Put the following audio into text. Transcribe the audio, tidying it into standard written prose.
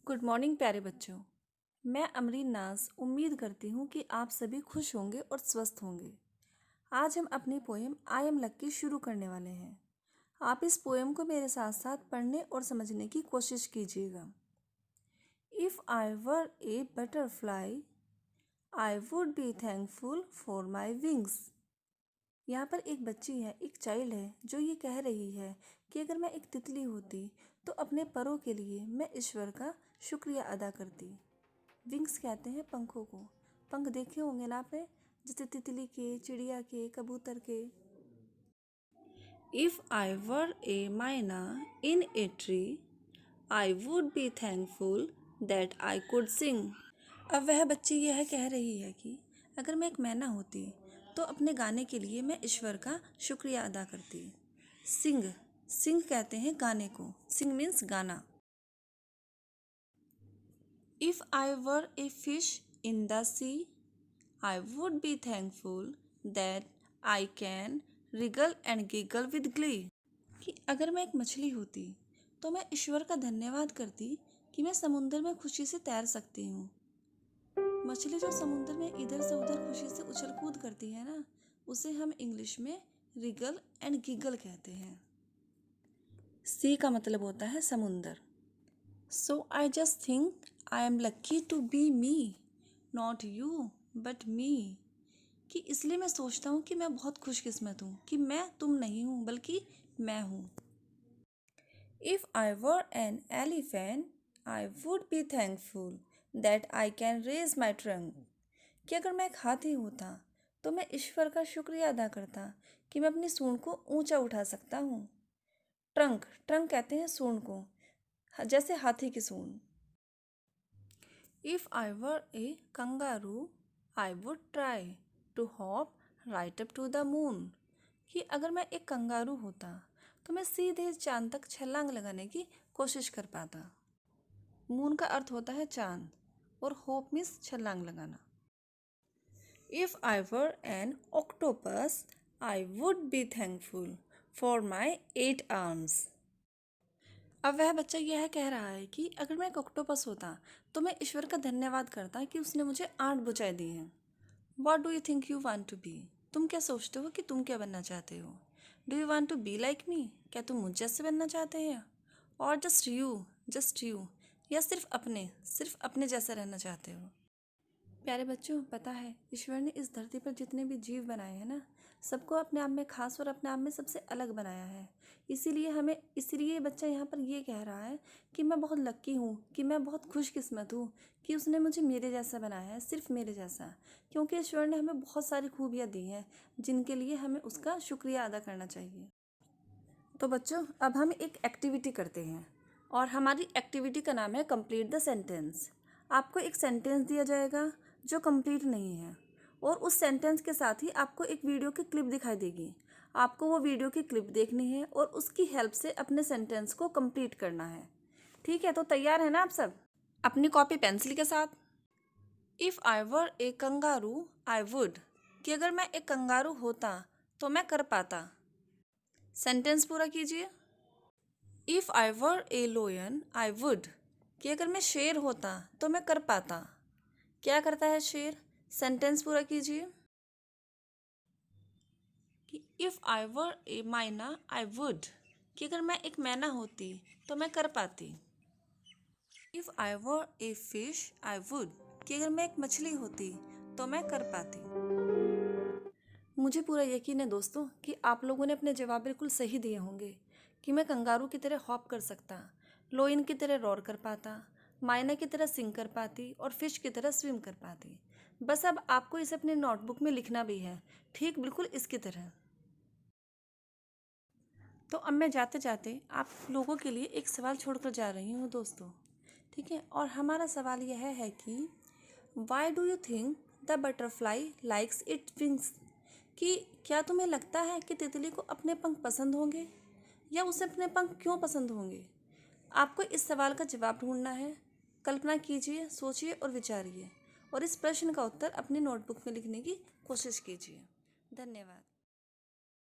Good morning प्यारे बच्चों। मैं अमरीन नाज उम्मीद करती हूँ कि आप सभी खुश होंगे और स्वस्थ होंगे। आज हम अपनी पोएम आई एम लक्की शुरू करने वाले हैं। आप इस पोएम को मेरे साथ साथ पढ़ने और समझने की कोशिश कीजिएगा। If I were A butterfly I would be thankful for my wings. यहाँ पर एक बच्ची है, एक चाइल्ड है, जो ये कह रही है कि अगर मैं एक तितली होती तो अपने परों के लिए मैं ईश्वर का शुक्रिया अदा करती। विंग्स कहते हैं पंखों को। पंख देखे होंगे ना आपने, जैसे तितली के, चिड़िया के, कबूतर के। If I were a myna in a tree I would be thankful that I could sing. अब वह बच्ची यह कह रही है कि अगर मैं एक मैना होती तो अपने गाने के लिए मैं ईश्वर का शुक्रिया अदा करती। सिंग, सिंग कहते हैं गाने को। सिंग मीन्स गाना। If I were a fish in the sea I would be thankful that I can wriggle and giggle with glee. कि अगर मैं एक मछली होती तो मैं ईश्वर का धन्यवाद करती कि मैं समुद्र में खुशी से तैर सकती हूँ। मछली जो समुद्र में इधर से उधर खुशी से उछल कूद करती है ना, उसे हम इंग्लिश में रिगल एंड गिगल कहते हैं। सी का मतलब होता है समुंदर। So I just think I am lucky to be me, not you but me. कि इसलिए मैं सोचता हूँ कि मैं बहुत खुशकिस्मत हूँ कि मैं तुम नहीं हूँ बल्कि मैं हूँ। If I were an elephant I would be thankful that I can raise my trunk. कि अगर मैं एक हाथी होता तो मैं ईश्वर का शुक्रिया अदा करता कि मैं अपनी सूंड को ऊंचा उठा सकता हूँ। ट्रंक, ट्रंक कहते हैं सूंड को, जैसे हाथी की सूंड। If I were a kangaroo I would try to hop right up to the moon. कि अगर मैं एक कंगारू होता तो मैं सीधे चांद तक छलांग लगाने की कोशिश कर पाता। मून का अर्थ होता है चांद और होप मीन्स छलांग लगाना। If I were N octopus I would be thankful for my 8 arms. अब वह बच्चा यह कह रहा है कि अगर मैं एक ऑक्टोपस होता तो मैं ईश्वर का धन्यवाद करता कि उसने मुझे 8 भुजाएं दी हैं। What do you think you want to be. तुम क्या सोचते हो कि तुम क्या बनना चाहते हो। Do you want to be like me, क्या तुम मुझ जैसे बनना चाहते हैं। और जस्ट यू, या सिर्फ अपने जैसा रहना चाहते हो। प्यारे बच्चों, पता है ईश्वर ने इस धरती पर जितने भी जीव बनाए हैं ना, सबको अपने आप में खास और अपने आप में सबसे अलग बनाया है। इसीलिए बच्चा यहाँ पर ये कह रहा है कि मैं बहुत लक्की हूँ, कि मैं बहुत खुशकिस्मत हूँ कि उसने मुझे मेरे जैसा बनाया है, सिर्फ मेरे जैसा। क्योंकि ईश्वर ने हमें बहुत सारी खूबियाँ दी हैं जिनके लिए हमें उसका शुक्रिया अदा करना चाहिए। तो बच्चों, अब हम एक एक्टिविटी करते हैं और हमारी एक्टिविटी का नाम है कंप्लीट द सेंटेंस। आपको एक सेंटेंस दिया जाएगा जो कंप्लीट नहीं है और उस सेंटेंस के साथ ही आपको एक वीडियो की क्लिप दिखाई देगी। आपको वो वीडियो की क्लिप देखनी है और उसकी हेल्प से अपने सेंटेंस को कंप्लीट करना है। ठीक है, तो तैयार है ना आप सब अपनी कॉपी पेंसिल के साथ। If I were a kangaroo I would. कि अगर मैं एक कंगारू होता तो मैं कर पाता। सेंटेंस पूरा कीजिए। If I were A लोयन I would. कि अगर मैं शेर होता तो मैं कर पाता। क्या करता है शेर। सेंटेंस पूरा कीजिए। कि इफ़ आई वर ए माइना आई वुड। कि अगर मैं एक मैना होती तो मैं कर पाती। If I were a fish I would. कि अगर मैं एक मछली होती तो मैं कर पाती। मुझे पूरा यकीन है दोस्तों कि आप लोगों ने अपने जवाब बिल्कुल सही दिए होंगे कि मैं कंगारू की तरह हॉप कर सकता, लोइन की तरह रोर कर पाता, मायना की तरह सिंग कर पाती और फिश की तरह स्विम कर पाती। बस अब आपको इसे अपनी नोटबुक में लिखना भी है, ठीक बिल्कुल इसकी तरह। तो अब मैं जाते जाते आप लोगों के लिए एक सवाल छोड़कर जा रही हूँ दोस्तों, ठीक है। और हमारा सवाल यह है कि why do you think the butterfly likes it wings. कि क्या तुम्हें लगता है कि तितली को अपने पंख पसंद होंगे या उसे अपने पंख क्यों पसंद होंगे। आपको इस सवाल का जवाब ढूंढना है। कल्पना कीजिए, सोचिए और विचारिए और इस प्रश्न का उत्तर अपनी नोटबुक में लिखने की कोशिश कीजिए। धन्यवाद।